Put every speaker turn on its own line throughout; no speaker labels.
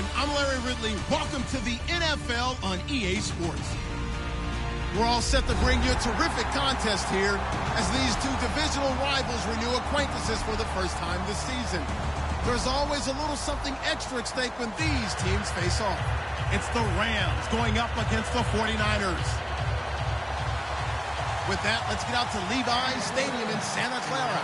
everyone. I'm Larry Ridley. Welcome to the NFL on EA Sports. We're all set to bring you a terrific contest here as these two divisional rivals renew acquaintances for the first time this season. There's always a little something extra at stake when these teams face off. It's the Rams going up against the 49ers. With that, let's get out to Levi's Stadium in Santa Clara.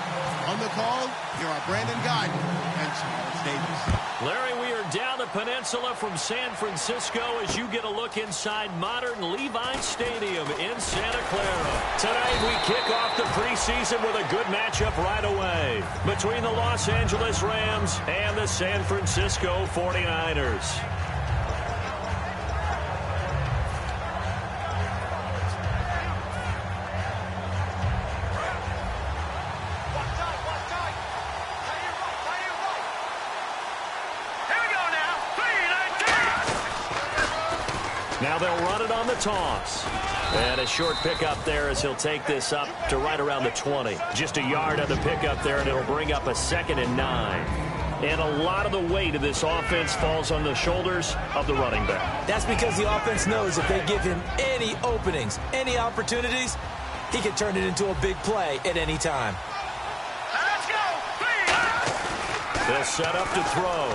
On the call, here are Brandon Guy and Charles Davis.
Larry, we are down the peninsula from San Francisco as you get a look inside modern Levi's Stadium in Santa Clara. Tonight, we kick off the preseason with a good matchup right away between the Los Angeles Rams and the San Francisco 49ers. Now they'll run it on the toss. And a short pickup there as he'll take this up to right around the 20. Just a yard on the pickup there, and it'll bring up a 2nd and 9. And a lot of the weight of this offense falls on the shoulders of the running back.
That's because the offense knows if they give him any openings, any opportunities, he can turn it into a big play at any time.
Let's go!
They'll set up to throw.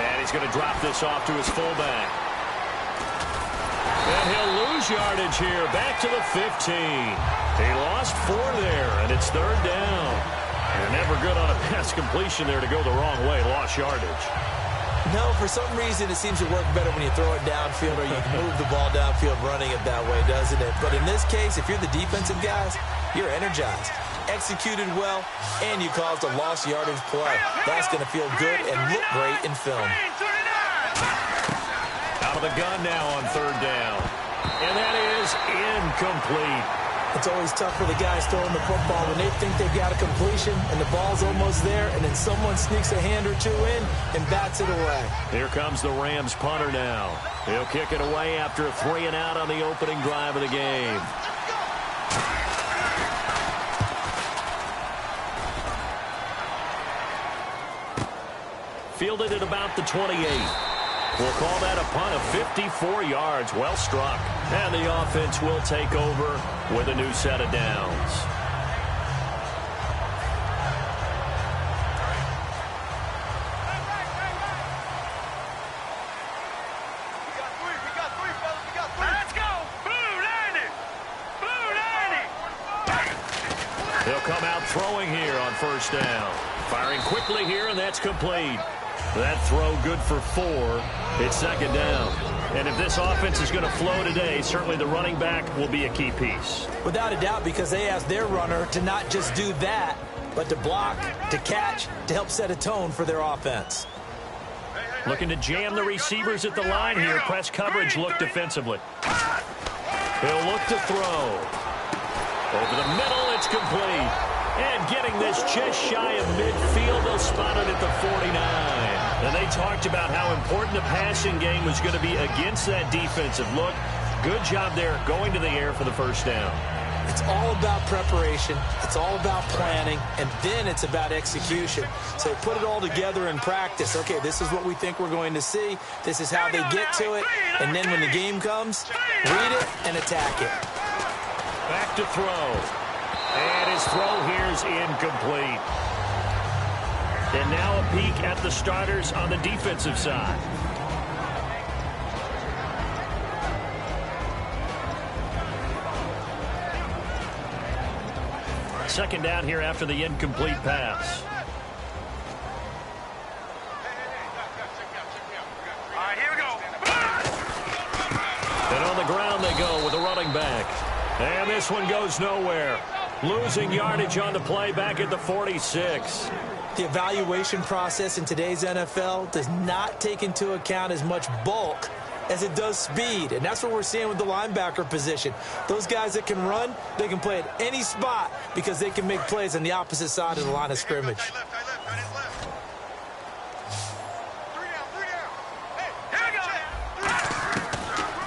And he's going to drop this off to his fullback. And he'll lose yardage here, back to the 15. He lost 4 there, and it's 3rd down. You're never good on a pass completion there to go the wrong way, lost yardage.
No, for some reason it seems to work better when you throw it downfield or you move the ball downfield running it that way, doesn't it? But in this case, if you're the defensive guys, you're energized, executed well, and you caused a lost yardage play. That's going to feel good and look great in film.
Out of the gun now on 3rd down. And that is incomplete.
It's always tough for the guys throwing the football when they think they've got a completion and the ball's almost there, and then someone sneaks a hand or two in and bats it away.
Here comes the Rams punter now. He'll kick it away after a 3 and out on the opening drive of the game. Fielded at about the 28. We'll call that a punt of 54 yards. Well struck. And the offense will take over with a new set of downs.
Let's go! Blue 90! Blue 90!
He'll come out throwing here on 1st down. Firing quickly here, and that's complete. That throw good for 4. It's 2nd down. And if this offense is going to flow today, certainly the running back will be a key piece.
Without a doubt, because they asked their runner to not just do that, but to block, to catch, to help set a tone for their offense.
Looking to jam the receivers at the line here. Press coverage look defensively. He'll look to throw. Over the middle, it's complete. And getting this just shy of midfield, they'll spot it at the 49. And they talked about how important the passing game was going to be against that defensive look. Good job there going to the air for the 1st down.
It's all about preparation. It's all about planning. And then it's about execution. So put it all together in practice. Okay, this is what we think we're going to see. This is how they get to it. And then when the game comes, read it and attack it.
Back to throw. And his throw here is incomplete. And now a peek at the starters on the defensive side. Second down here after the incomplete pass.
All right, here we go.
And on the ground they go with a running back. And this one goes nowhere. Losing yardage on the play back at the 46.
The evaluation process in today's NFL does not take into account as much bulk as it does speed. And that's what we're seeing with the linebacker position. Those guys that can run, they can play at any spot because they can make plays on the opposite side of the line of scrimmage.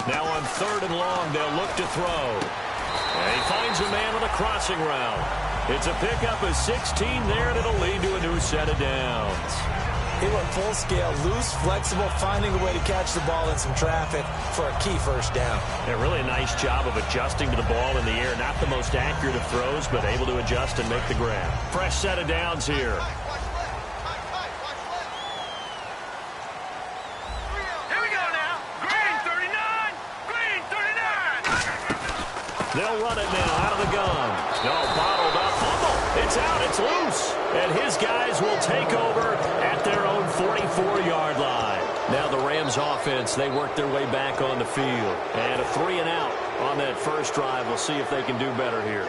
Now on 3rd and long, they'll look to throw. And he finds a man on a crossing route. It's a pickup of 16 there, and it'll lead to a new set of downs.
He went full scale, loose, flexible, finding a way to catch the ball in some traffic for a key first down.
Yeah, really a nice job of adjusting to the ball in the air. Not the most accurate of throws, but able to adjust and make the grab. Fresh set of downs here. They'll run it now out of the gun. No, bottled up. Fumble. It's out. It's loose. And his guys will take over at their own 44-yard line. Now the Rams offense, they work their way back on the field. And a 3-and-out on that first drive. We'll see if they can do better here.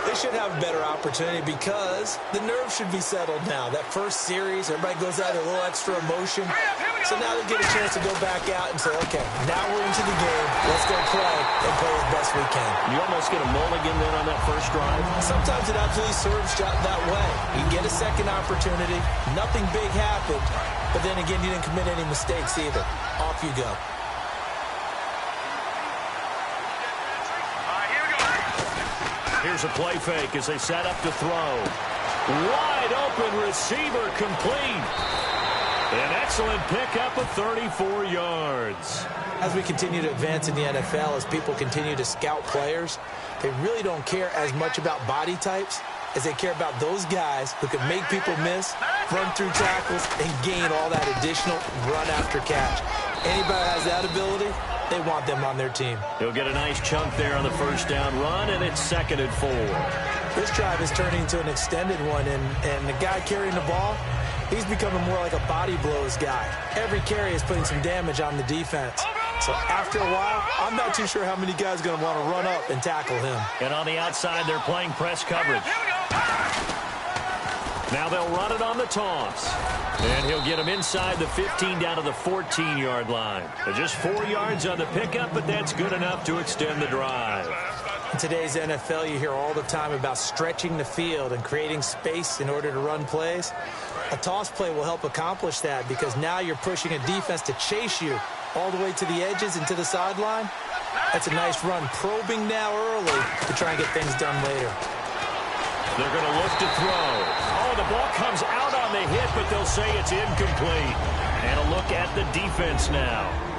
They should have a better opportunity because the nerves should be settled now. That first series, everybody goes out with a little extra emotion. So now they get a chance to go back out and say, okay, now we're into the game. Let's go play and play as best we can.
You almost get a mulligan then on that first drive?
Sometimes it absolutely serves that way. You get a second opportunity. Nothing big happened. But then again, you didn't commit any mistakes either. Off you go.
Here's a play fake as they set up to throw. Wide open receiver complete. An excellent pickup of 34 yards.
As we continue to advance in the NFL, as people continue to scout players, they really don't care as much about body types as they care about those guys who can make people miss, run through tackles, and gain all that additional run after catch. Anybody that has that ability, they want them on their team.
He'll get a nice chunk there on the first down run, and it's 2nd and 4.
This drive is turning into an extended one, and the guy carrying the ball, he's becoming more like a body blows guy. Every carry is putting some damage on the defense. So after a while, I'm not too sure how many guys are going to want to run up and tackle him.
And on the outside, they're playing press coverage. Now they'll run it on the toss. And he'll get him inside the 15 down to the 14-yard line. Just 4 yards on the pickup, but that's good enough to extend the drive.
In today's NFL, you hear all the time about stretching the field and creating space in order to run plays. A toss play will help accomplish that because now you're pushing a defense to chase you all the way to the edges and to the sideline. That's a nice run, probing now early to try and get things done later.
They're going to look to throw. Oh, the ball comes out on the hit, but they'll say it's incomplete. And a look at the defense now.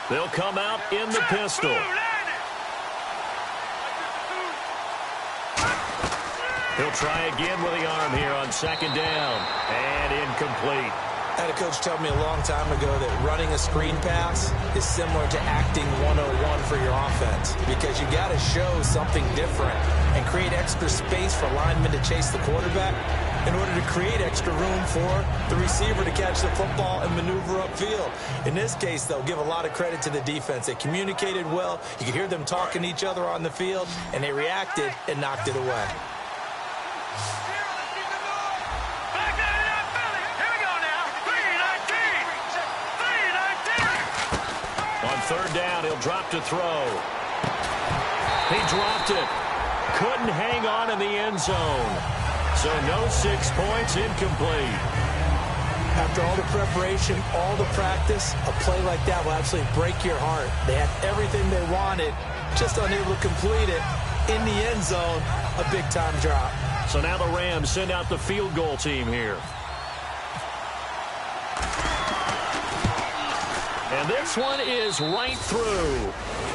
They'll come out in the pistol. He'll try again with the arm here on 2nd down. And incomplete.
I had a coach tell me a long time ago that running a screen pass is similar to acting 101 for your offense because you got to show something different and create extra space for linemen to chase the quarterback in order to create extra room for the receiver to catch the football and maneuver upfield. In this case, though, give a lot of credit to the defense. They communicated well. You could hear them talking to each other on the field, and they reacted and knocked it away.
On 3rd down, he'll drop to throw. He dropped it. Couldn't hang on in the end zone. So no 6 points, incomplete.
After all the preparation, all the practice, a play like that will absolutely break your heart. They had everything they wanted, just unable to complete it. In the end zone, a big-time drop.
So now the Rams send out the field goal team here. And this one is right through.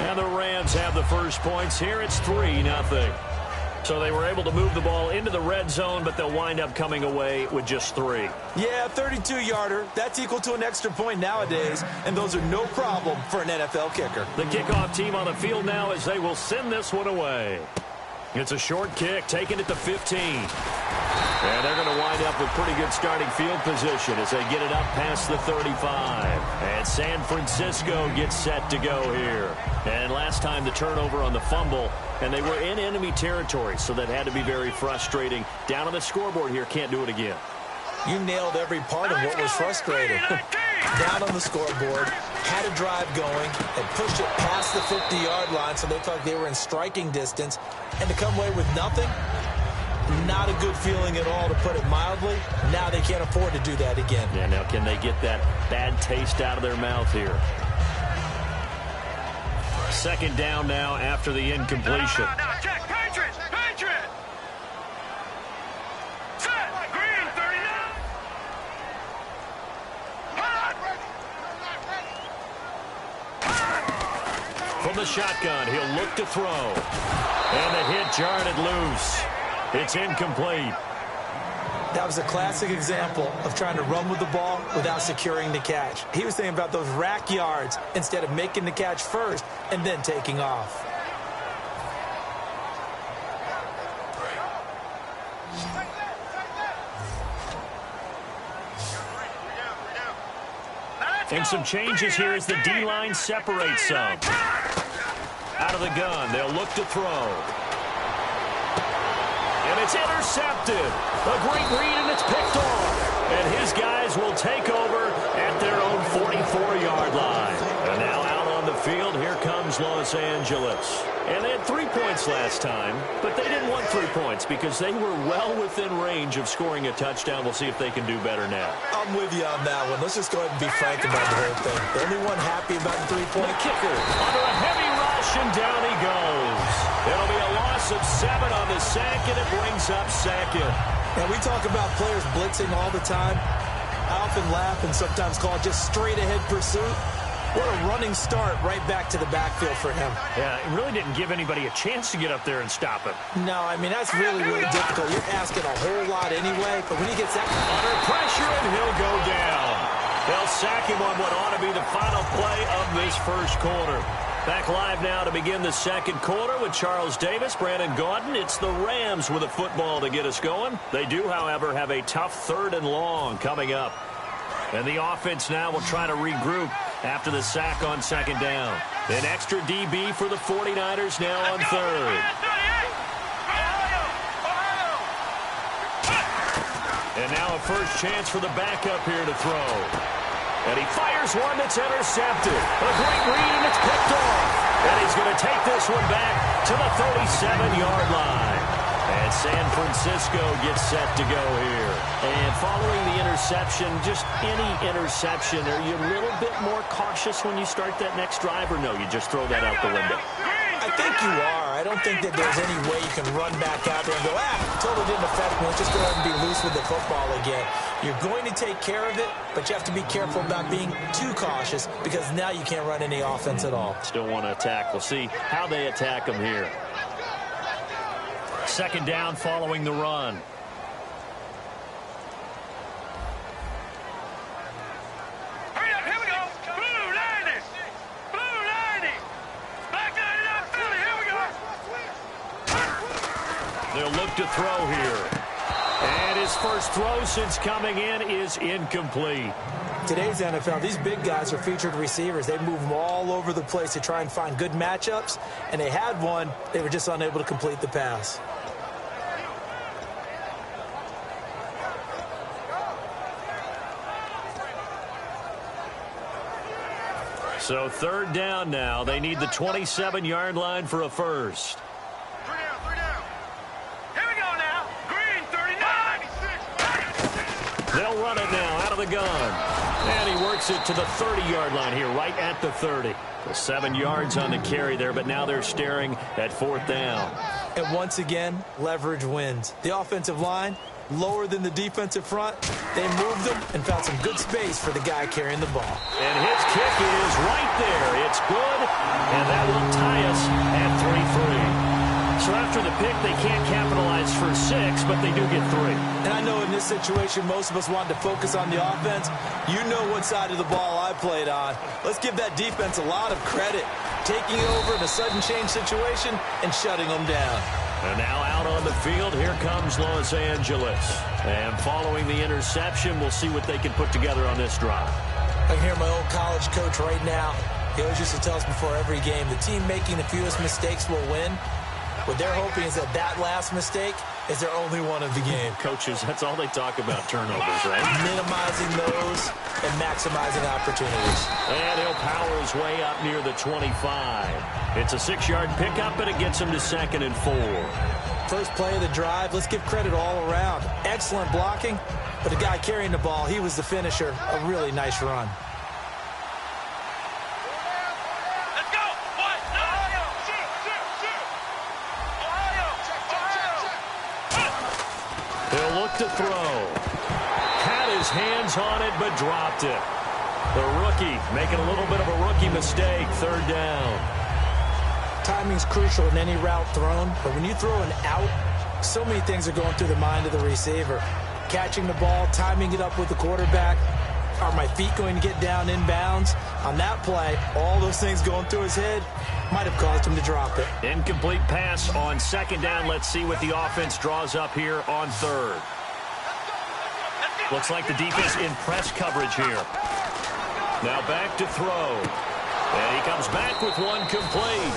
And the Rams have the first points here. It's 3-0. So they were able to move the ball into the red zone, but they'll wind up coming away with just 3.
Yeah, 32-yarder. That's equal to an extra point nowadays, and those are no problem for an NFL kicker.
The kickoff team on the field now as they will send this one away. It's a short kick, taken at the 15. And they're going to wind up with pretty good starting field position as they get it up past the 35. And San Francisco gets set to go here. And last time the turnover on the fumble, and they were in enemy territory, so that had to be very frustrating. Down on the scoreboard here, can't do it again.
You nailed every part of what was frustrating. Down on the scoreboard, had a drive going, and pushed it past the 50-yard line so they felt like they were in striking distance, and to come away with nothing, not a good feeling at all, to put it mildly. Now they can't afford to do that again.
Yeah, now can they get that bad taste out of their mouth here? Second down now after the incompletion.
Now, check. Patriots. Set. Green, 39.
From the shotgun, he'll look to throw. And the hit jarred it loose. It's incomplete.
That was a classic example of trying to run with the ball without securing the catch. He was thinking about those rack yards instead of making the catch first and then taking off.
And some changes here as the D-line separates some. Out of the gun, they'll look to throw. And it's intercepted. A great read, and it's picked off. And his guys will take over at their own 44-yard line. And now out on the field, here comes Los Angeles. And they had 3 points last time, but they didn't want 3 points because they were well within range of scoring a touchdown. We'll see if they can do better now.
I'm with you on that one. Let's just go ahead and be frank about the whole thing. The only one happy about the 3-point
kicker under a heavy rush, and down he goes. It'll be a loss of 7 on the sack, and it brings up second.
And we talk about players blitzing all the time. I often laugh and sometimes call it just straight-ahead pursuit. What a running start right back to the backfield for him.
Yeah, it really didn't give anybody a chance to get up there and stop him.
No, I mean, that's really, really difficult. You're asking a whole lot anyway, but when he gets that
under pressure, and he'll go down. They'll sack him on what ought to be the final play of this first quarter. Back live now to begin the second quarter with Charles Davis, Brandon Gaudin. It's the Rams with a football to get us going. They do, however, have a tough 3rd and long coming up. And the offense now will try to regroup after the sack on second down. An extra DB for the 49ers now on 3rd. And now a first chance for the backup here to throw. And he fires one that's intercepted. A great read, and it's picked off. And he's going to take this one back to the 37-yard line. And San Francisco gets set to go here. And following the interception, just any interception, are you a little bit more cautious when you start that next drive, or no, you just throw that out the window?
I think you are. I don't think that there's any way you can run back out there and go, totally didn't affect me. Let's just go ahead and be loose with the football again. You're going to take care of it, but you have to be careful about being too cautious because now you can't run any offense at all.
Still want to attack. We'll see how they attack them here. Second down following the run.
Hurry up, here we go. Blue 90. Blue 90. Black 99 Philly, here we go.
They'll look to throw here. And his first throw since coming in is incomplete.
Today's NFL, these big guys are featured receivers. They move them all over the place to try and find good matchups. And they had one. They were just unable to complete the pass.
So 3rd down now. They need the 27-yard line for a first.
3 down. Here we go now. Green 39.
They'll run it now out of the gun. And he works it to the 30-yard line here, right at the 30. So 7 yards on the carry there, but now they're staring at 4th down.
And once again, leverage wins. The offensive line, lower than the defensive front. They moved them and found some good space for the guy carrying the ball.
And his kick is right there. It's good, and that will tie us at 3-3. So after the pick, they can't capitalize for 6, but they do get 3.
And I know in this situation, most of us wanted to focus on the offense. You know what side of the ball I played on. Let's give that defense a lot of credit. Taking it over in a sudden change situation and shutting them down.
And now out on the field, here comes Los Angeles. And following the interception, we'll see what they can put together on this drive.
I can hear my old college coach right now. He always used to tell us before every game, the team making the fewest mistakes will win. What they're hoping is that last mistake is their only one of the game.
Coaches, that's all they talk about, turnovers, right?
Minimizing those and maximizing opportunities.
And he'll power his way up near the 25. It's a 6-yard pickup, and it gets him to 2nd and 4.
First play of the drive, let's give credit all around. Excellent blocking, but the guy carrying the ball, he was the finisher. A really nice run.
Let's go. What? Ohio. Ohio.
He'll look to throw. Had his hands on it, but dropped it. The rookie making a little bit of a rookie mistake. 3rd down.
Timing's crucial in any route thrown, but when you throw an out, so many things are going through the mind of the receiver. Catching the ball, timing it up with the quarterback. Are my feet going to get down inbounds? On that play, all those things going through his head might have caused him to drop it.
Incomplete pass on 2nd down. Let's see what the offense draws up here on 3rd. Looks like the defense in press coverage here. Now back to throw. And he comes back with one complete.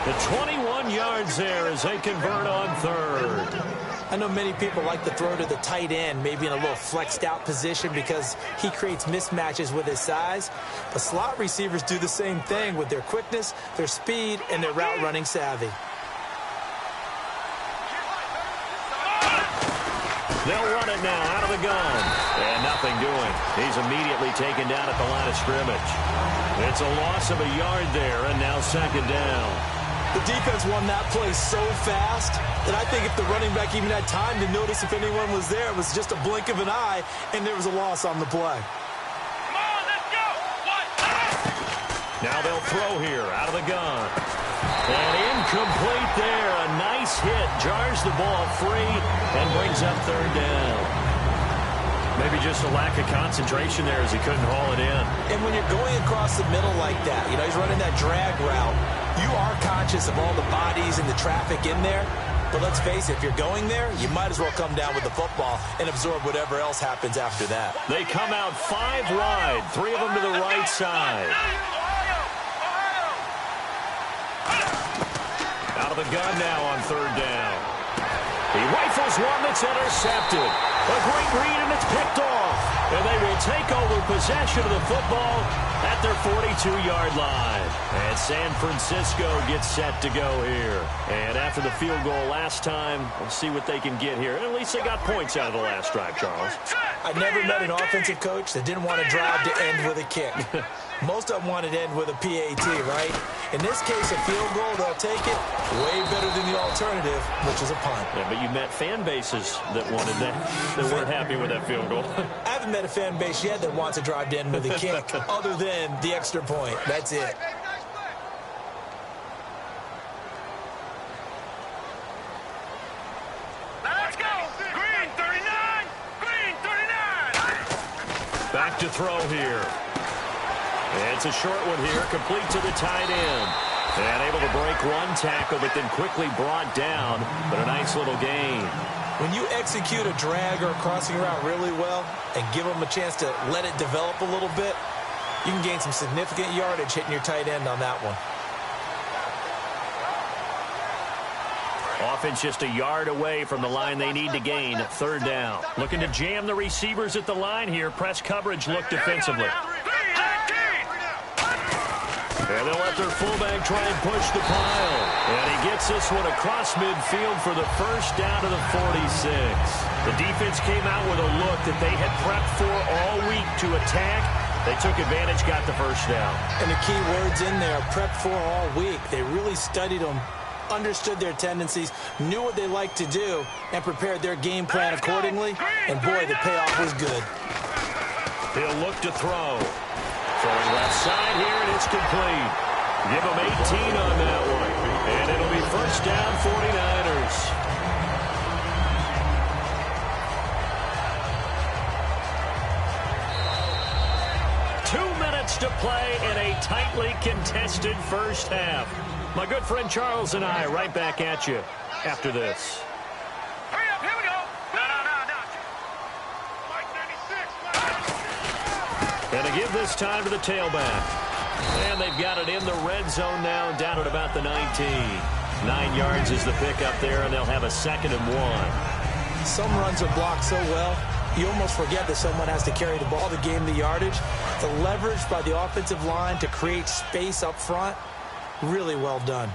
The 21 yards there as they convert on 3rd.
I know many people like to throw to the tight end, maybe in a little flexed out position because he creates mismatches with his size. But slot receivers do the same thing with their quickness, their speed, and their route running savvy.
They'll run it now out of the gun. And nothing doing. He's immediately taken down at the line of scrimmage. It's a loss of a yard there, and now 2nd down.
The defense won that play so fast that I think if the running back even had time to notice if anyone was there, it was just a blink of an eye, and there was a loss on the play.
Come on, let's go. What?
Now they'll throw here out of the gun. And incomplete there. A nice hit. Jars the ball free and brings up 3rd down. Maybe just a lack of concentration there as he couldn't haul it in.
And when you're going across the middle like that, you know, he's running that drag route, you are conscious of all the bodies and the traffic in there. But let's face it, if you're going there, you might as well come down with the football and absorb whatever else happens after that.
They come out 5 wide, 3 of them to the right side. Out of the gun now on 3rd down. He rifles one that's intercepted. A great read, and it's picked off. And they will take over possession of the football at their 42-yard line. And San Francisco gets set to go here. And after the field goal last time, we'll see what they can get here. And at least they got points out of the last drive, Charles.
I never met an offensive coach that didn't want to drive to end with a kick. Most of them wanted to end with a PAT, right? In this case, a field goal, they'll take it way better than the alternative, which is a punt.
Yeah, but you met fan bases that wanted that, that weren't happy with that field goal.
I haven't met a fan base yet that wants to drive to end with a kick other than the extra point. That's it.
Let's go. Green 39. Green 39.
Back to throw here. It's a short one here, complete to the tight end. And able to break one tackle, but then quickly brought down. But a nice little gain.
When you execute a drag or a crossing route really well and give them a chance to let it develop a little bit, you can gain some significant yardage hitting your tight end on that one.
Offense just a yard away from the line they need to gain. 3rd down. Looking to jam the receivers at the line here. Press coverage look defensively. And they'll let their fullback try and push the pile. And he gets this one across midfield for the first down to the 46. The defense came out with a look that they had prepped for all week to attack. They took advantage, got the first down.
And the key words in there, prepped for all week. They really studied them, understood their tendencies, knew what they liked to do, and prepared their game plan accordingly. And boy, the payoff was good.
He'll look to throw. Throwing left side here, and it's complete. Give him 18 on that one. And it'll be first down, 49ers. To play in a tightly contested first half. My good friend Charles and I right back at you after this.
Hurry up, here we go. No.
And to give this time to the tailback. And they've got it in the red zone now, down at about the 19. 9 yards is the pickup there, and they'll have a 2nd and 1.
Some runs are blocked so well, you almost forget that someone has to carry the ball to gain the yardage. The leverage by the offensive line to create space up front, really well done.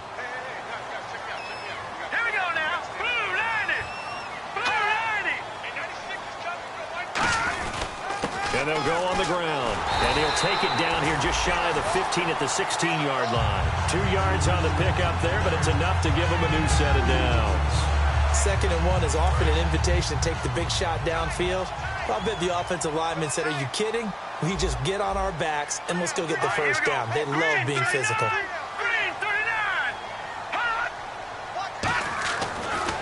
Here we go now. Blue 90. Blue 90.
And they'll go on the ground. And he'll take it down here just shy of the 15 at the 16-yard line. 2 yards on the pickup there, but it's enough to give him a new set of downs.
2nd and 1 is often an invitation to take the big shot downfield. I bet the offensive lineman said, are you kidding? We just get on our backs and we'll still get the first down. They love being physical.
Green 39.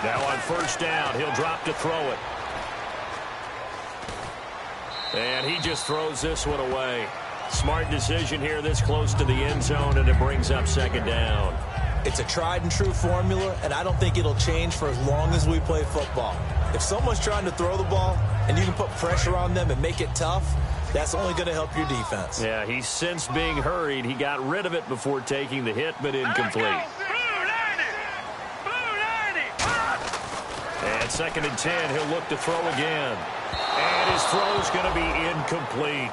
Now on first down, he'll drop to throw it. And he just throws this one away. Smart decision here this close to the end zone, and it brings up 2nd down.
It's a tried-and-true formula, and I don't think it'll change for as long as we play football. If someone's trying to throw the ball and you can put pressure on them and make it tough, that's only going to help your defense.
Yeah, he's sensed being hurried. He got rid of it before taking the hit, but incomplete.
Blue 90. Blue 90.
And 2nd and 10, he'll look to throw again. And his throw's going to be incomplete.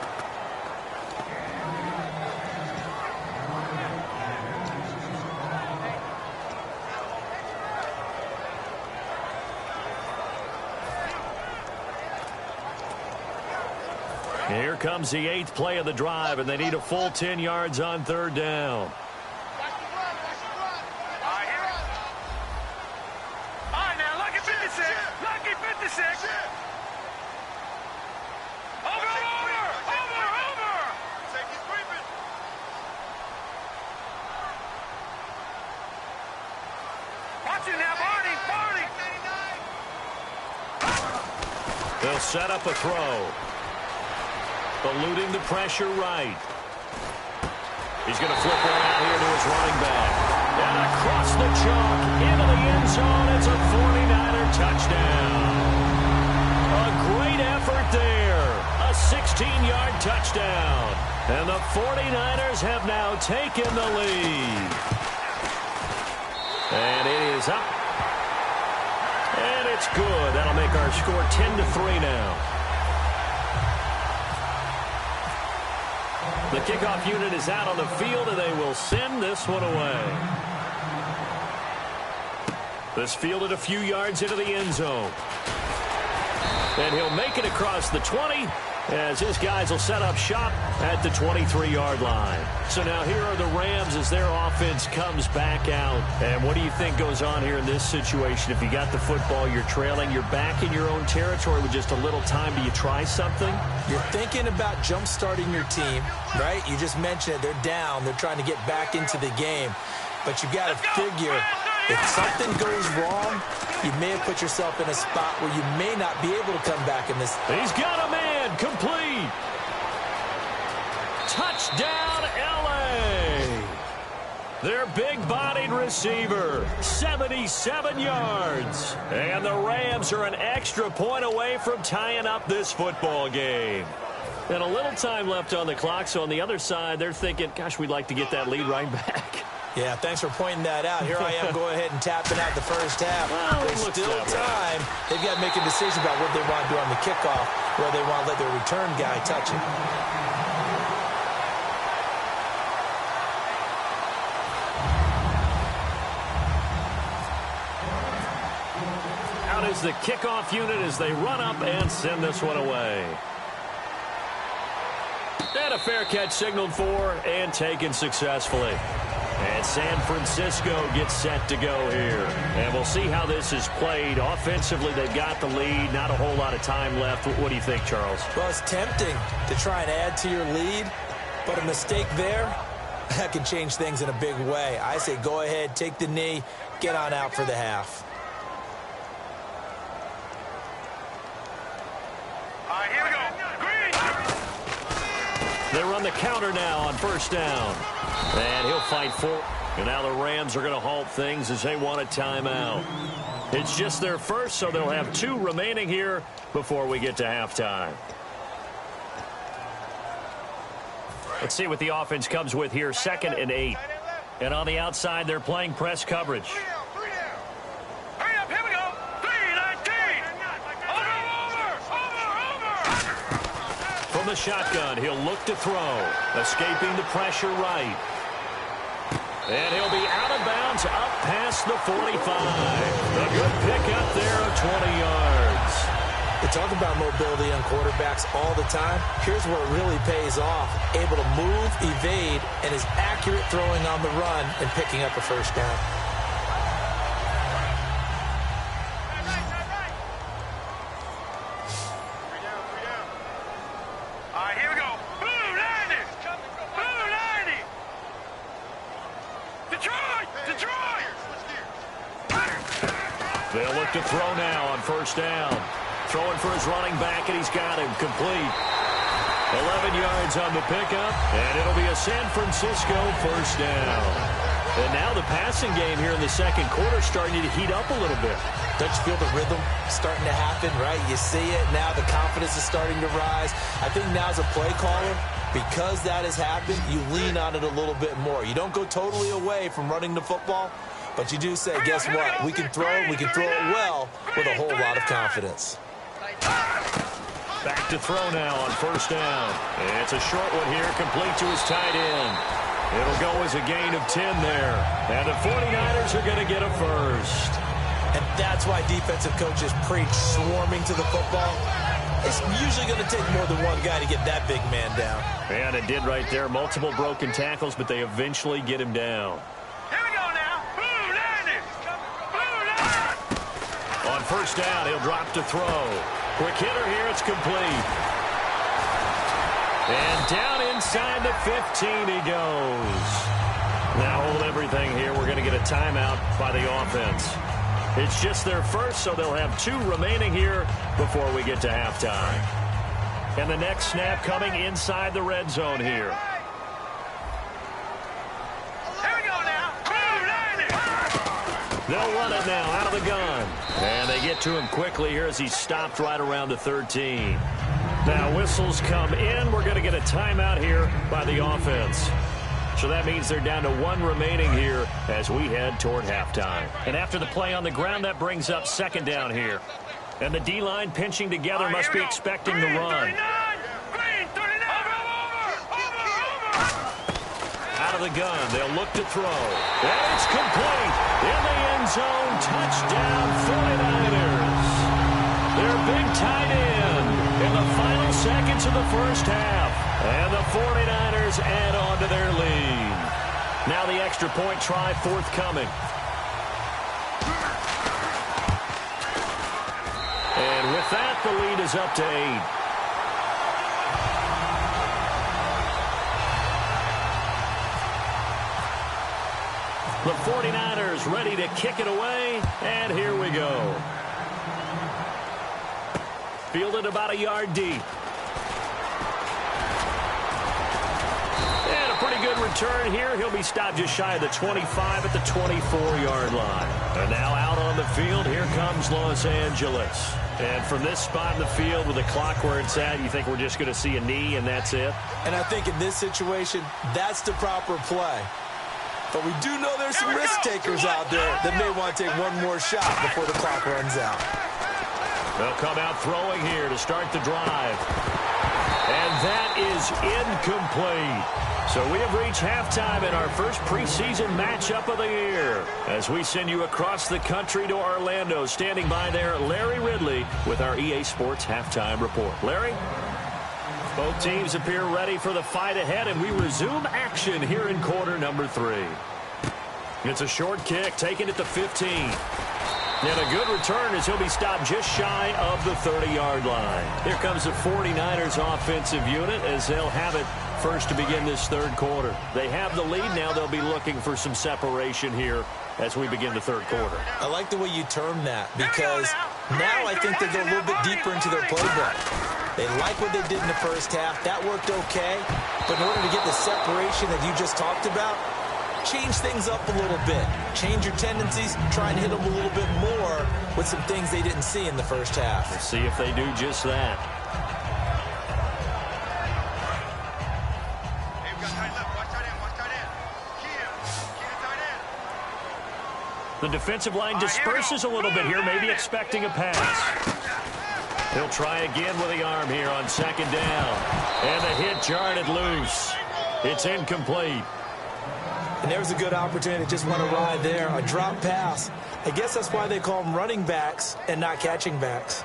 Here comes the 8th play of the drive, and they need a full 10 yards on 3rd down.
All right, now, lucky 56. Lucky 56. Over. Take it creeping. Watch it now, Barney.
They'll set up a throw. Eluding the pressure right. He's going to flip one out here to his running back. And across the chalk into the end zone. It's a 49er touchdown. A great effort there. A 16-yard touchdown. And the 49ers have now taken the lead. And it is up. And it's good. That'll make our score 10-3 now. The kickoff unit is out on the field, and they will send this one away. This fielded a few yards into the end zone. And he'll make it across the 20 as his guys will set up shop at the 23-yard line. So now here are the Rams as their offense comes back out. And what do you think goes on here in this situation? If you got the football, you're trailing, you're back in your own territory with just a little time. Do you try something?
You're thinking about jump-starting your team, right? You just mentioned it. They're down. They're trying to get back into the game. But you got to figure, if something goes wrong, you may have put yourself in a spot where you may not be able to come back in this.
He's got a man. Complete. Touchdown, L.A. Their big-bodied receiver, 77 yards. And the Rams are an extra point away from tying up this football game. And a little time left on the clock, so on the other side, they're thinking, gosh, we'd like to get that lead right back.
Yeah, thanks for pointing that out. Here I am, go ahead and tapping out the first half.
Well,
There's still time. They've got to make a decision about what they want to do on the kickoff, where they want to let their return guy touch it.
Out is the kickoff unit as they run up and send this one away. And a fair catch signaled for and taken successfully. And San Francisco gets set to go here. And we'll see how this is played. Offensively, they've got the lead. Not a whole lot of time left. What do you think, Charles?
Well, it's tempting to try and add to your lead, but a mistake there, that can change things in a big way. I say go ahead, take the knee, get on out for the half.
All right, here we go. Green.
They run the counter now on first down. And he'll fight for. And now the Rams are going to halt things as they want a timeout. It's just their first, so they'll have 2 remaining here before we get to halftime. Let's see what the offense comes with here. 2nd and 8. And on the outside, they're playing press coverage.
Hurry up, here we go. 3-19.
the shotgun. He'll look to throw. Escaping the pressure right. And he'll be out of bounds up past the 45. A good pickup there of 20 yards.
We talk about mobility on quarterbacks all the time. Here's where it really pays off. Able to move, evade, and is accurate throwing on the run and picking up a first down.
All right, here we go. Blue 90. Blue 90. Detroit! Detroit!
They'll look to throw now on first down. Throwing for his running back, and he's got him complete. 11 yards on the pickup, and it'll be a San Francisco first down. And now the passing game here in the second quarter starting to heat up a little bit.
Don't you feel the rhythm starting to happen, right? You see it now. The confidence is starting to rise. I think now as a play caller, because that has happened, you lean on it a little bit more. You don't go totally away from running the football, but you do say, guess what? We can throw it well with a whole lot of confidence.
Back to throw now on first down. It's a short one here, complete to his tight end. It'll go as a gain of 10 there. And the 49ers are going to get a first.
And that's why defensive coaches preach swarming to the football. It's usually going to take more than one guy to get that big man down.
And it did right there. Multiple broken tackles, but they eventually get him down.
Here we go now. Blue 90. Blue 90.
On first down, he'll drop to throw. Quick hitter here, it's complete. And down inside the 15 he goes. Now hold everything here. We're going to get a timeout by the offense. It's just their first, so they'll have 2 remaining here before we get to halftime. And the next snap coming inside the red zone here.
Here we go now. Blue 90.
They'll run it now out of the gun. And they get to him quickly here as he's stopped right around the 13. Now whistles come in. We're going to get a timeout here by the offense. So that means they're down to 1 remaining here as we head toward halftime. And after the play on the ground, that brings up second down here. And the D-line pinching together must be expecting the run. Out of the gun, they'll look to throw. And it's complete. In the end zone, touchdown 49ers. Their big tight end in the final seconds of the first half. And the 49ers add on to their lead. Now the extra point try forthcoming. And with that, the lead is up to 8. The 49ers ready to kick it away, and here we go. Fielded about a yard deep. And a pretty good return here. He'll be stopped just shy of the 25 at the 24-yard line. And now out on the field, here comes Los Angeles. And from this spot in the field with the clock where it's at, you think we're just going to see a knee and that's it?
And I think in this situation, that's the proper play. But we do know there's some risk takers out there that may want to take one more shot before the clock runs out.
They'll come out throwing here to start the drive. And that is incomplete. So we have reached halftime in our first preseason matchup of the year. As we send you across the country to Orlando, standing by there, Larry Ridley with our EA Sports Halftime Report. Larry? Both teams appear ready for the fight ahead, and we resume action here in quarter number 3. It's a short kick, taken at the 15. And a good return as he'll be stopped just shy of the 30-yard line. Here comes the 49ers offensive unit as they'll have it first to begin this third quarter. They have the lead now. They'll be looking for some separation here as we begin the third quarter.
I like the way you term that because now I think they go a little bit deeper into their playbook. They like what they did in the first half. That worked okay. But in order to get the separation that you just talked about, change things up a little bit. Change your tendencies. Try and hit them a little bit more with some things they didn't see in the first half.
Let's see if they do just that. The defensive line disperses a little bit here, maybe expecting a pass. He'll try again with the arm here on second down. And the hit jarred it loose. It's incomplete.
And there's a good opportunity to just want to ride there. A drop pass. I guess that's why they call them running backs and not catching backs.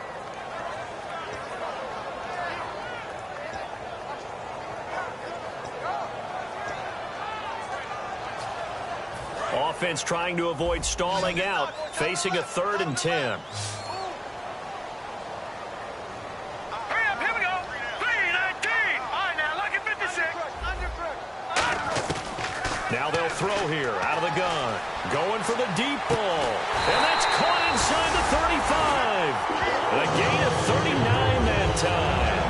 Offense trying to avoid stalling out, facing a 3rd and 10.
Hurry up, here we go. 3:19. All right, now, look at 56.
Now they'll throw here, out of the gun. Going for the deep ball. And that's caught inside the 35. A gain of 39 that time.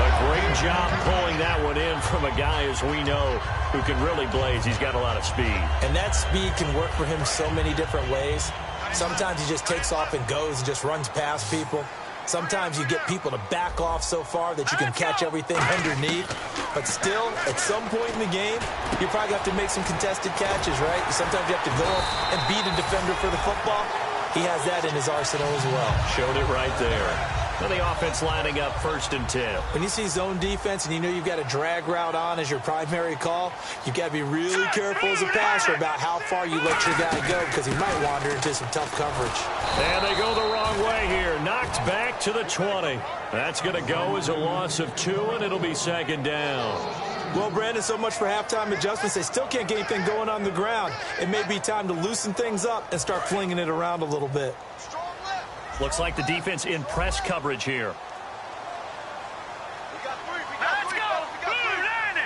A great job pulling that one in from a guy, as we know, who can really blaze. He's got a lot of speed.
And that speed can work for him so many different ways. Sometimes he just takes off and goes and just runs past people. Sometimes you get people to back off so far that you can catch everything underneath. But still, at some point in the game, you probably have to make some contested catches, right? Sometimes you have to go up and beat a defender for the football. He has that in his arsenal as well.
Showed it right there. Now the offense lining up 1st and 10.
When you see zone defense and you know you've got a drag route on as your primary call, you've got to be really careful as a passer about how far you let your guy go because he might wander into some tough coverage.
And they go the wrong way here. Knocked back to the 20. That's going to go as a loss of 2, and it'll be 2nd down.
Well, Brandon, so much for halftime adjustments. They still can't get anything going on the ground. It may be time to loosen things up and start flinging it around a little bit.
Looks like the defense in press coverage here.
Let's go. Blue 90.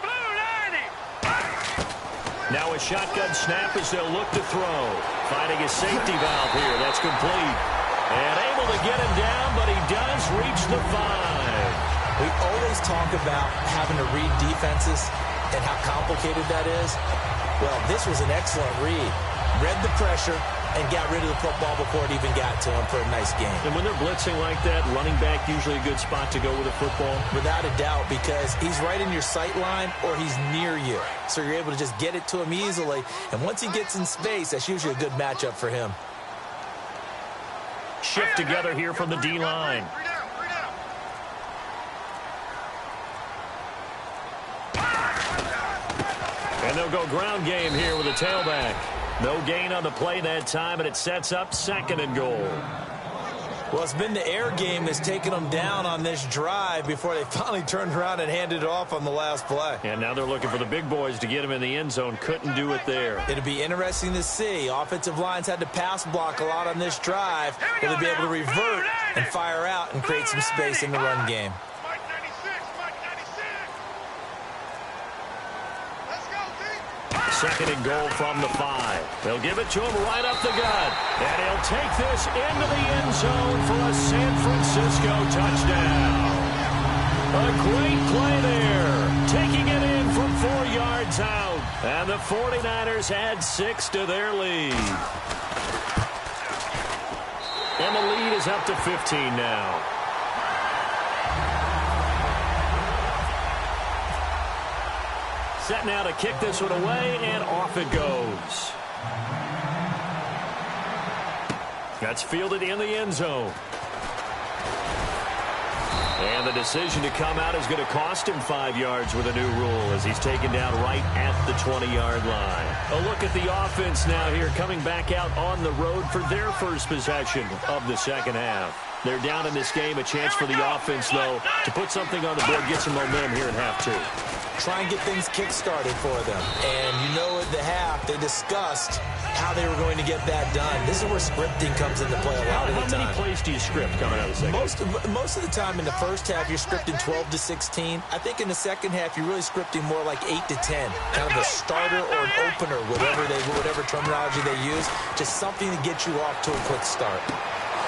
Blue 90.
Now a shotgun snap as they'll look to throw. Finding a safety valve here. That's complete. And able to get him down, but he does reach the 5.
We always talk about having to read defenses and how complicated that is. Well, this was an excellent read. Read the pressure and got rid of the football before it even got to him for a nice game.
And when they're blitzing like that, running back usually a good spot to go with a football?
Without a doubt, because he's right in your sight line or he's near you. So you're able to just get it to him easily. And once he gets in space, that's usually a good matchup for him.
Shift together here from the D-line. And they'll go ground game here with a tailback. No gain on the play that time, and it sets up 2nd and goal.
Well, it's been the air game that's taken them down on this drive before they finally turned around and handed it off on the last play.
And now they're looking for the big boys to get him in the end zone. Couldn't do it there.
It'll be interesting to see. Offensive lines had to pass block a lot on this drive. Will they be able to revert and fire out and create some space in the run game?
Mike 96. Mike 96. Let's go, team.
2nd and goal from the 5. They'll give it to him right up the gut. And he'll take this into the end zone for a San Francisco touchdown. A great play there. Taking it in from 4 yards out. And the 49ers add 6 to their lead. And the lead is up to 15 now. Set now to kick this one away, and off it goes. That's fielded in the end zone. And the decision to come out is going to cost him 5 yards with a new rule as he's taken down right at the 20-yard line. A look at the offense now here, coming back out on the road for their first possession of the second half. They're down in this game. A chance for the offense, though, to put something on the board, get some momentum here in half 2.
Try and get things kick-started for them. And you know at the half, they discussed how they were going to get that done. This is where scripting comes into play a lot of the time.
How many plays do you script coming out of the second?
Most of the time in the first half, you're scripting 12 to 16. I think in the second half, you're really scripting more like 8 to 10. Kind of a starter or an opener, whatever terminology they use. Just something to get you off to a quick start.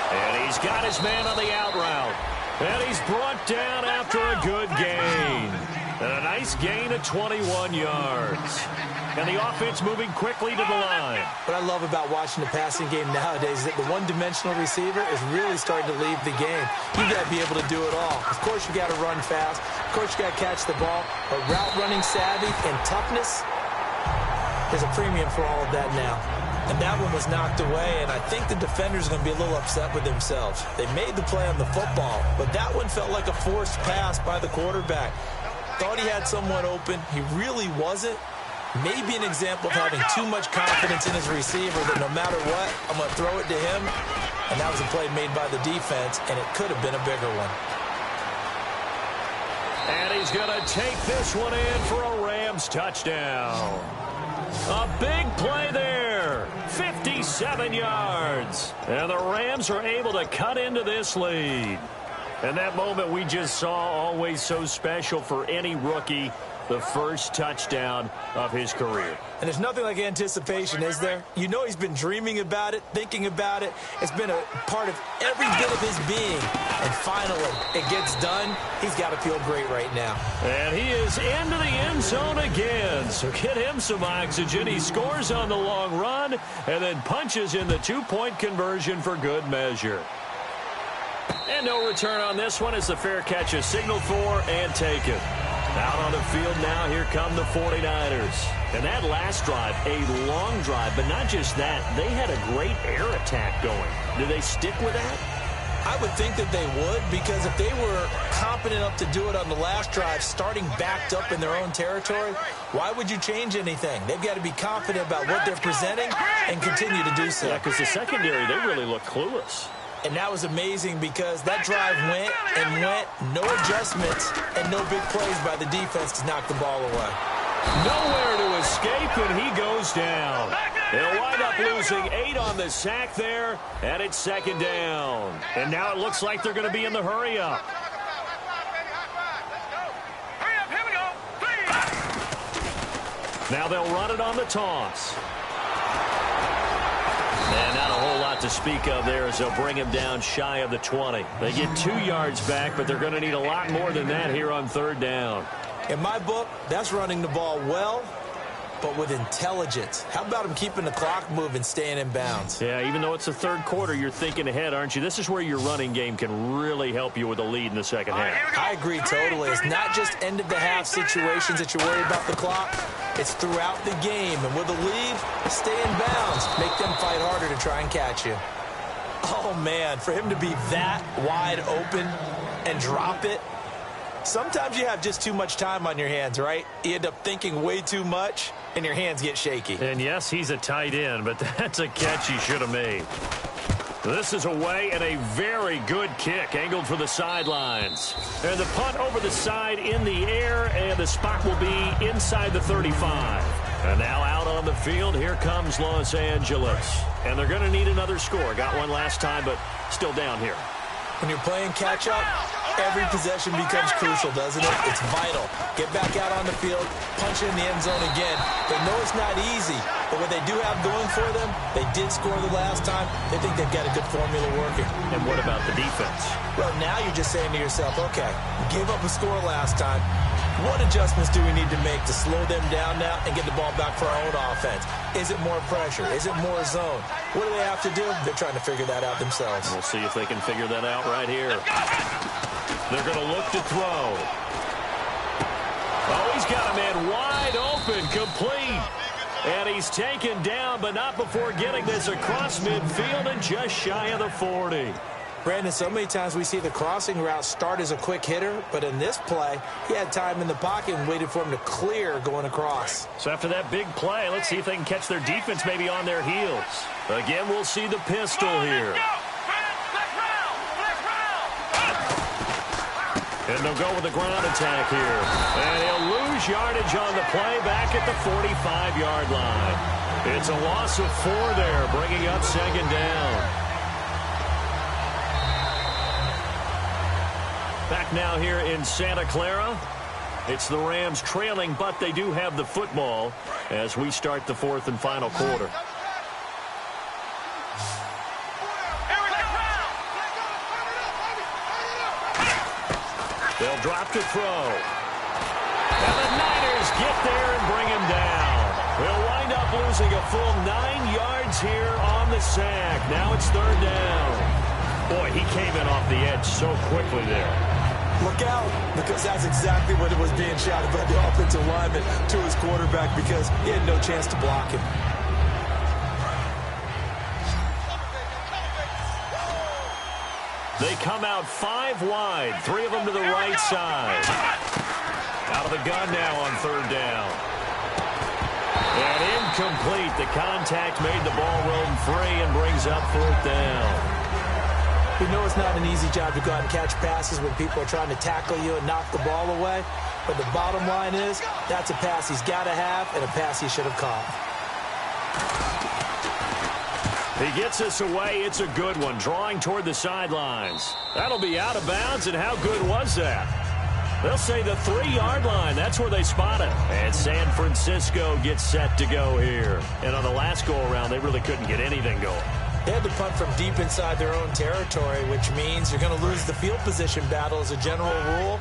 And he's got his man on the out route. And he's brought down after a good gain. And a nice gain of 21 yards. And the offense moving quickly to the line.
What I love about watching the passing game nowadays is that the one-dimensional receiver is really starting to leave the game. You got to be able to do it all. Of course, you got to run fast. Of course, you got to catch the ball. But route running savvy and toughness, there's a premium for all of that now. And that one was knocked away, and I think the defender's going to be a little upset with themselves. They made the play on the football, but that one felt like a forced pass by the quarterback. Thought he had someone open. He really wasn't. Maybe an example of having too much confidence in his receiver that no matter what, I'm going to throw it to him. And that was a play made by the defense, and it could have been a bigger one.
And he's going to take this one in for a Rams touchdown. A big play there. 57 yards. And the Rams are able to cut into this lead. And that moment we just saw, always so special for any rookie. The first touchdown of his career.
And there's nothing like anticipation, is there? You know he's been dreaming about it, thinking about it. It's been a part of every bit of his being. And finally, it gets done. He's got to feel great right now.
And he is into the end zone again. So get him some oxygen. He scores on the long run and then punches in the two-point conversion for good measure. And no return on this one as the fair catch is signaled for and taken. Out on the field now, here come the 49ers. And that last drive, a long drive, but not just that. They had a great air attack going. Do they stick with that?
I would think that they would, because if they were competent enough to do it on the last drive, starting backed up in their own territory, why would you change anything? They've got to be confident about what they're presenting and continue to do so.
Yeah, because the secondary, they really look clueless.
And that was amazing because that drive went and went, no adjustments, and no big plays by the defense to knock the ball away.
Nowhere to escape, and he goes down. They'll wind up losing 8 on the sack there, and it's second down. And now it looks like they're going to be in the hurry-up.
Here we go.
Now they'll run it on the toss. And not a whole lot to speak of there as they'll bring him down shy of the 20. They get 2 yards back, but they're going to need a lot more than that here on third down.
In my book, that's running the ball well, but with intelligence. How about him keeping the clock moving, staying in bounds?
Yeah, even though it's the third quarter, you're thinking ahead, aren't you? This is where your running game can really help you with a lead in the second half.
I agree totally. It's not just end-of-the-half situations that you worry about the clock. It's throughout the game. And with a lead, stay in bounds. Make them fight harder to try and catch you. Oh, man, for him to be that wide open and drop it. Sometimes you have just too much time on your hands, right? You end up thinking way too much, and your hands get shaky.
And, yes, he's a tight end, but that's a catch he should have made. This is away and a very good kick, angled for the sidelines. And the punt over the side in the air, and the spot will be inside the 35. And now out on the field, here comes Los Angeles. And they're going to need another score. Got one last time, but still down here.
When you're playing catch-up, every possession becomes crucial, doesn't it? It's vital. Get back out on the field, punch it in the end zone again. They know it's not easy, but what they do have going for them, they did score the last time. They think they've got a good formula working.
And what about the defense?
Well, now you're just saying to yourself, okay, gave up a score last time. What adjustments do we need to make to slow them down now and get the ball back for our own offense? Is it more pressure? Is it more zone? What do they have to do? They're trying to figure that out themselves.
We'll see if they can figure that out right here. They're going to look to throw. Oh, he's got a man wide open, complete. And he's taken down, but not before getting this across midfield and just shy of the 40.
Brandon, so many times we see the crossing route start as a quick hitter, but in this play, he had time in the pocket and waited for him to clear going across.
So after that big play, let's see if they can catch their defense maybe on their heels. Again, we'll see the pistol here. And they'll go with the ground attack here. And he'll lose yardage on the play back at the 45-yard line. It's a loss of 4 there, bringing up second down. Back now here in Santa Clara. It's the Rams trailing, but they do have the football as we start the 4th and final quarter. They'll drop to throw. And the Niners get there and bring him down. They'll wind up losing a full 9 yards here on the sack. Now it's third down. Boy, he came in off the edge so quickly there.
Look out, because that's exactly what it was being shouted by the offensive lineman to his quarterback because he had no chance to block him.
They come out 5 wide, 3 of them to the right side. Out of the gun now on 3rd down. And incomplete. The contact made the ball roam free and brings up 4th down.
We know it's not an easy job to go out and catch passes when people are trying to tackle you and knock the ball away. But the bottom line is, that's a pass he's got to have and a pass he should have caught.
He gets us away. It's a good one. Drawing toward the sidelines. That'll be out of bounds, and how good was that? They'll say the 3-yard line. That's where they spot it. And San Francisco gets set to go here. And on the last go-around, they really couldn't get anything going.
They had to punt from deep inside their own territory, which means you're going to lose the field position battle as a general rule.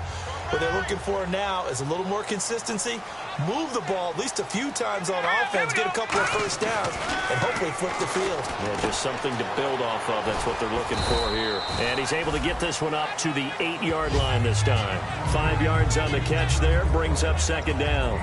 What they're looking for now is a little more consistency, move the ball at least a few times on offense, get a couple of first downs, and hopefully flip the field.
Yeah, just something to build off of. That's what they're looking for here. And he's able to get this one up to the 8-yard line this time. 5 yards on the catch there, brings up 2nd down.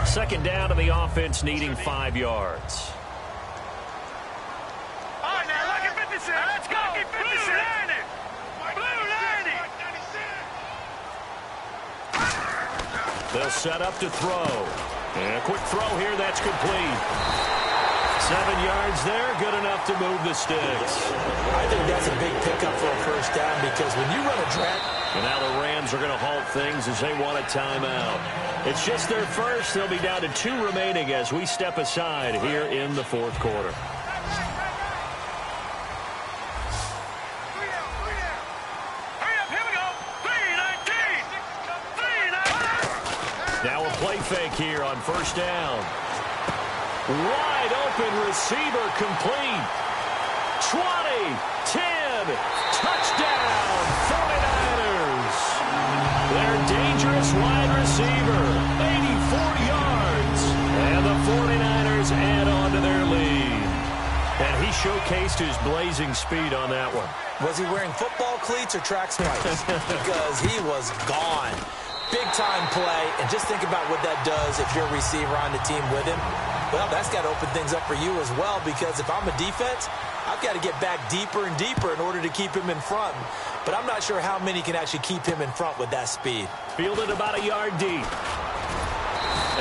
Second down to the offense, needing 5 yards.
All right, now, look at 56. Let's go. Blue 90. Blue 90.
They'll set up to throw. And a quick throw here, that's complete. 7 yards there, good enough to move the sticks.
I think that's a big pickup for a first down because when you run a drag...
And now the Rams are going to halt things as they want a timeout. It's just their first. They'll be down to 2 remaining as we step aside here in the 4th quarter.
Hurry up, here we go. 3-19. 3-19.
Now a play fake here on 1st down. Wide open receiver complete. 20, 10, touchdown, 49ers. Their dangerous wide receiver, 84 yards. And the 49ers add on to their lead. And he showcased his blazing speed on that one.
Was he wearing football cleats or track spikes? Because he was gone. Big-time play, and just think about what that does if you're a receiver on the team with him. Well, that's got to open things up for you as well, because if I'm a defense, I've got to get back deeper and deeper in order to keep him in front. But I'm not sure how many can actually keep him in front with that speed.
Fielded about a yard deep.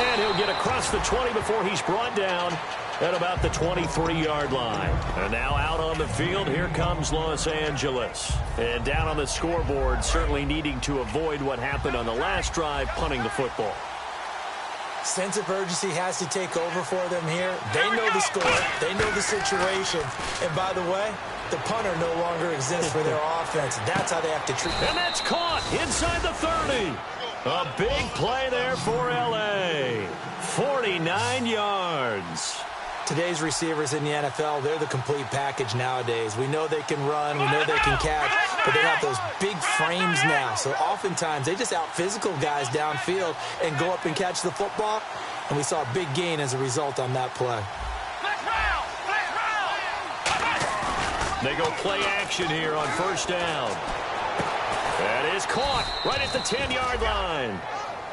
And he'll get across the 20 before he's brought down at about the 23-yard line. And now out on the field, here comes Los Angeles. And down on the scoreboard, certainly needing to avoid what happened on the last drive, punting the football.
Sense of urgency has to take over for them here. They know the score. They know the situation. And by the way, the punter no longer exists for their offense. That's how they have to treat them.
And that's caught inside the 30. A big play there for L.A. 49 yards.
Today's receivers in the NFL, they're the complete package nowadays. We know they can run, we know they can catch, but they have those big frames now. So oftentimes they just out-physical guys downfield and go up and catch the football. And we saw a big gain as a result on that play.
They go play action here on 1st down. That is caught right at the 10-yard line.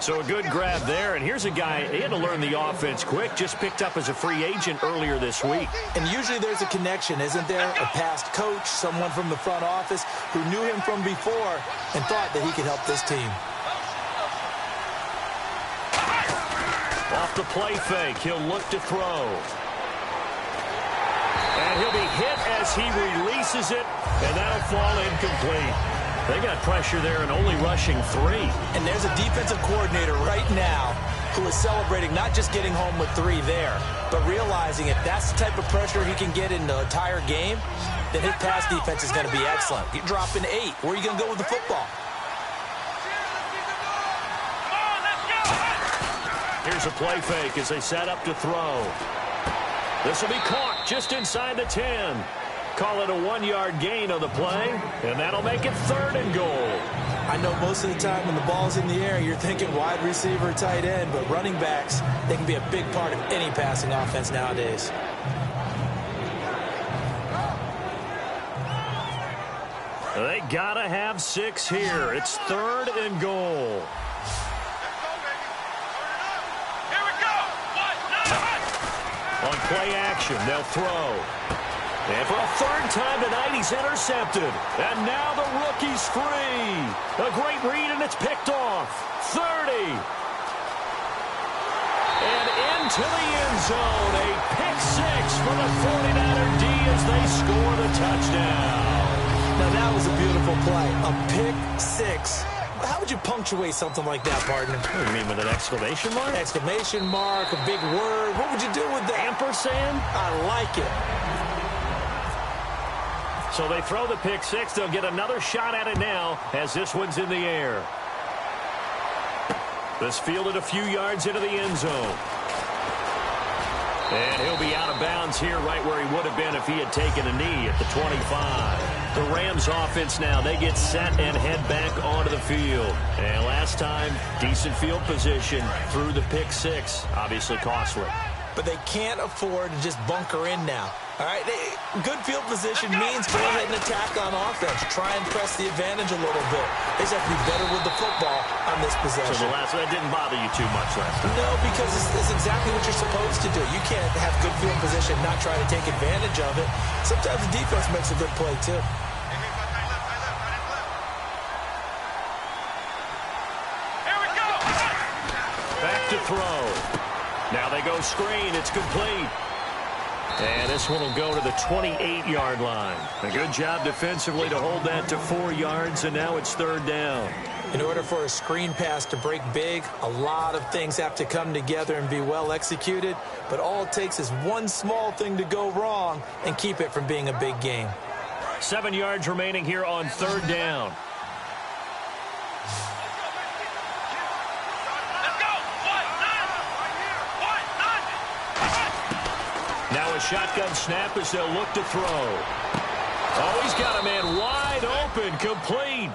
So a good grab there, and here's a guy, he had to learn the offense quick, just picked up as a free agent earlier this week.
And usually there's a connection, isn't there? A past coach, someone from the front office who knew him from before and thought that he could help this team.
Off the play fake, he'll look to throw. And he'll be hit as he releases it, and that'll fall incomplete. They got pressure there and only rushing 3.
And there's a defensive coordinator right now who is celebrating not just getting home with 3 there, but realizing if that's the type of pressure he can get in the entire game, then his pass defense is going to be excellent. You're dropping 8. Where are you going to go with the football?
Here's a play fake as they set up to throw. This will be caught just inside the 10. Call it a 1-yard gain on the play, and that'll make it 3rd and goal.
I know most of the time when the ball's in the air, you're thinking wide receiver, tight end, but running backs, they can be a big part of any passing offense nowadays.
They got to have 6 here. It's 3rd and goal.
Here we go.
On play action, they'll throw. And for a 3rd time tonight, he's intercepted. And now the rookie's free. A great read, and it's picked off. 30. And into the end zone. A pick 6 for the 49er D as they score the touchdown.
Now, that was a beautiful play. A pick 6. How would you punctuate something like that, partner?
What do you mean, with an exclamation mark?
Exclamation mark, a big word. What would you do with that?
Ampersand?
I like it.
So they throw the pick 6. They'll get another shot at it now as this one's in the air. This fielded a few yards into the end zone. And he'll be out of bounds here right where he would have been if he had taken a knee at the 25. The Rams offense now, they get set and head back onto the field. And last time, decent field position through the pick 6. Obviously costly.
But they can't afford to just bunker in now. All right, good field position means go ahead and attack on offense. Try and press the advantage a little bit. They just have to be better with the football on this possession.
So that didn't bother you too much last time?
No, because it's exactly what you're supposed to do. You can't have good field position, not try to take advantage of it. Sometimes the defense makes a good play, too.
Here we go.
Back to throw. Now they go screen. It's complete. And this one will go to the 28-yard line. A good job defensively to hold that to 4 yards, and now it's 3rd down.
In order for a screen pass to break big, a lot of things have to come together and be well executed, but all it takes is one small thing to go wrong and keep it from being a big game.
7 yards remaining here on 3rd down. Now a shotgun snap as they'll look to throw. Oh, he's got a man wide open, complete.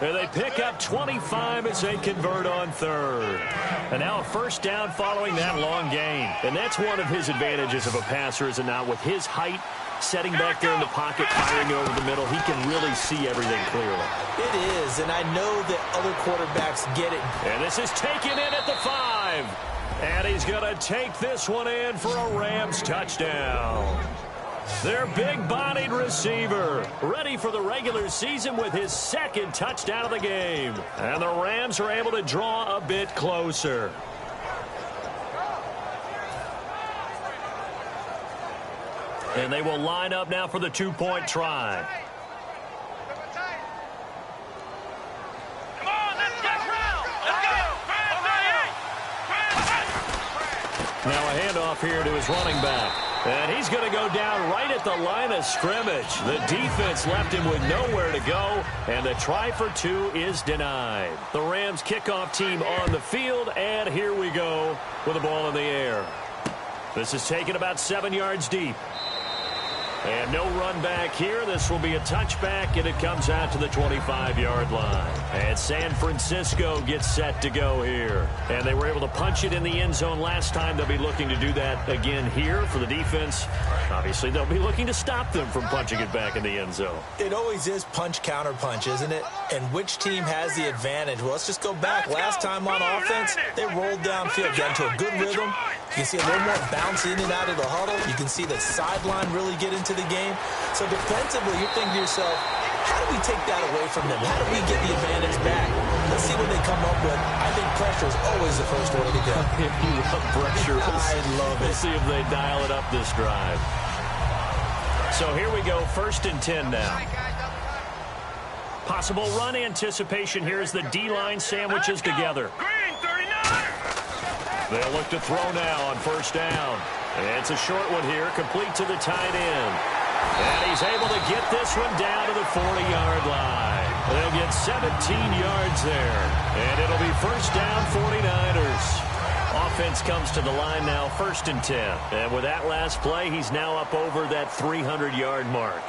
And they pick up 25 as they convert on 3rd. And now a 1st down following that long gain. And that's one of his advantages of a passer, is it not? With his height, setting back there in the pocket, firing over the middle, he can really see everything clearly.
It is, and I know that other quarterbacks get it.
And this is taken in at the 5. And he's going to take this one in for a Rams touchdown. Their big-bodied receiver, ready for the regular season with his 2nd touchdown of the game. And the Rams are able to draw a bit closer. And they will line up now for the 2-point try. Now a handoff here to his running back. And he's going to go down right at the line of scrimmage. The defense left him with nowhere to go, and the try for 2 is denied. The Rams kickoff team on the field, and here we go with the ball in the air. This is taken about 7 yards deep. And no run back here. This will be a touchback, and it comes out to the 25-yard line. And San Francisco gets set to go here. And they were able to punch it in the end zone last time. They'll be looking to do that again here for the defense. Obviously, they'll be looking to stop them from punching it back in the end zone.
It always is punch, counter punch, isn't it? And which team has the advantage? Well, let's just go back. Last time on offense, they rolled downfield, got into a good rhythm. You can see a little more bounce in and out of the huddle. You can see the sideline really get into the game. So defensively, you're thinking to yourself, how do we take that away from them? How do we get the advantage back? Let's see what they come up with. I think pressure is always the first way to go.
If you love pressure,
I love it.
We'll see if they dial it up this drive. So here we go, 1st and 10 now. Possible run anticipation here as the D-line sandwiches together.
Green 39.
They'll look to throw now on 1st down. And it's a short one here, complete to the tight end. And he's able to get this one down to the 40-yard line. They'll get 17 yards there. And it'll be 1st down, 49ers. Offense comes to the line now, 1st and 10. And with that last play, he's now up over that 300-yard mark.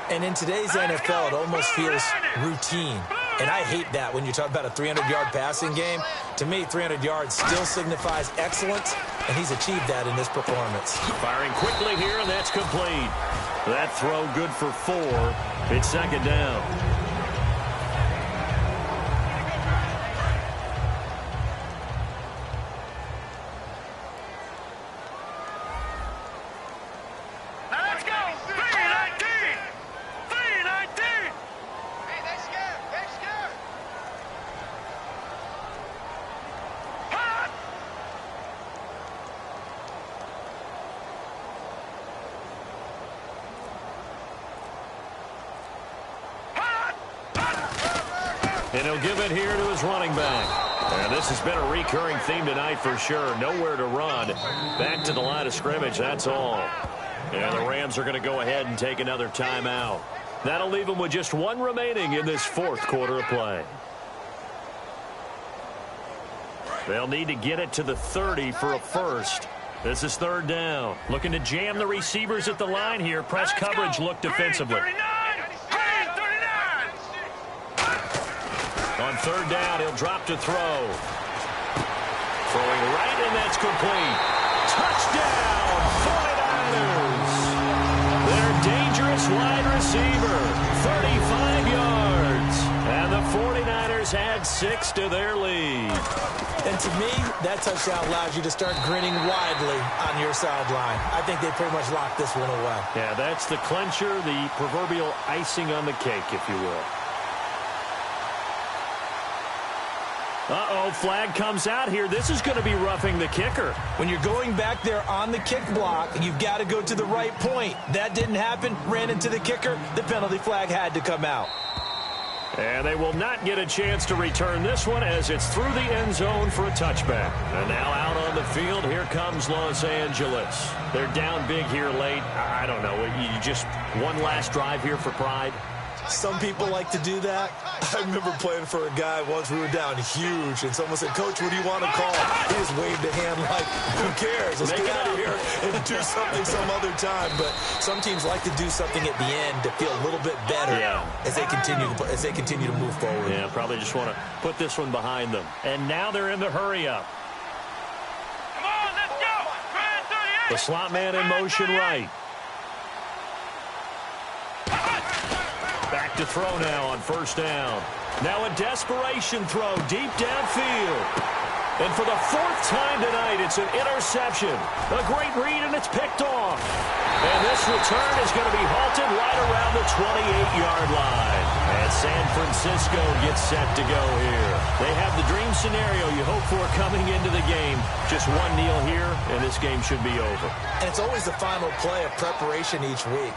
And in today's NFL, it almost feels routine. And I hate that when you talk about a 300-yard passing game. To me, 300 yards still signifies excellence, and he's achieved that in this performance.
Firing quickly here, and that's complete. That throw good for 4. It's 2nd down. And he'll give it here to his running back. And this has been a recurring theme tonight for sure. Nowhere to run. Back to the line of scrimmage, that's all. And the Rams are going to go ahead and take another timeout. That'll leave them with just one remaining in this fourth quarter of play. They'll need to get it to the 30 for a first. This is third down. Looking to jam the receivers at the line here. Press coverage look defensively. On third down, he'll drop to throw. Throwing right, and that's complete. Touchdown, 49ers. Their dangerous wide receiver, 35 yards. And the 49ers add 6 to their lead.
And to me, that touchdown allows you to start grinning widely on your sideline. I think they pretty much locked this one away.
Yeah, that's the clincher, the proverbial icing on the cake, if you will. Uh-oh, flag comes out here. This is going to be roughing the kicker.
When you're going back there on the kick block, you've got to go to the right point. That didn't happen. Ran into the kicker. The penalty flag had to come out.
And they will not get a chance to return this one as it's through the end zone for a touchback. And now out on the field, here comes Los Angeles. They're down big here late. I don't know. You just one last drive here for pride.
Some people like to do that. I remember playing for a guy once. We were down huge, and someone said, "Coach, what do you want to call?" He just waved a hand like, "Who cares? Let's get out of here and do something some other time." But some teams like to do something at the end to feel a little bit better as they continue to move forward.
Yeah, probably just want to put this one behind them. And now they're in the hurry up.
Come on, let's go.
The slot man in motion right. Back to throw now on first down. Now a desperation throw deep downfield. And for the fourth time tonight, it's an interception. A great read, and it's picked off. And this return is going to be halted right around the 28-yard line. And San Francisco gets set to go here. They have the dream scenario you hope for coming into the game. Just one kneel here, and this game should be over.
And it's always the final play of preparation each week.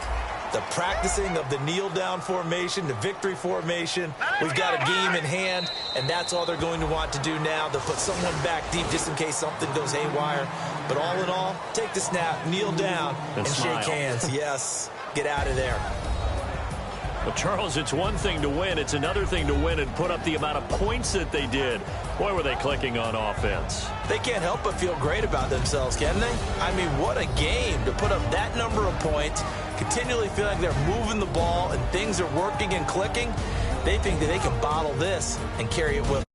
The practicing of the kneel-down formation, the victory formation. We've got a game in hand, and that's all they're going to want to do now. They'll put someone back deep just in case something goes haywire. But all in all, take the snap, kneel down, and shake hands. Yes, get out of there.
Well, Charles, it's one thing to win. It's another thing to win and put up the amount of points that they did. Boy, were they clicking on offense.
They can't help but feel great about themselves, can they? I mean, what a game to put up that number of points, continually feel like they're moving the ball and things are working and clicking. They think that they can bottle this and carry it with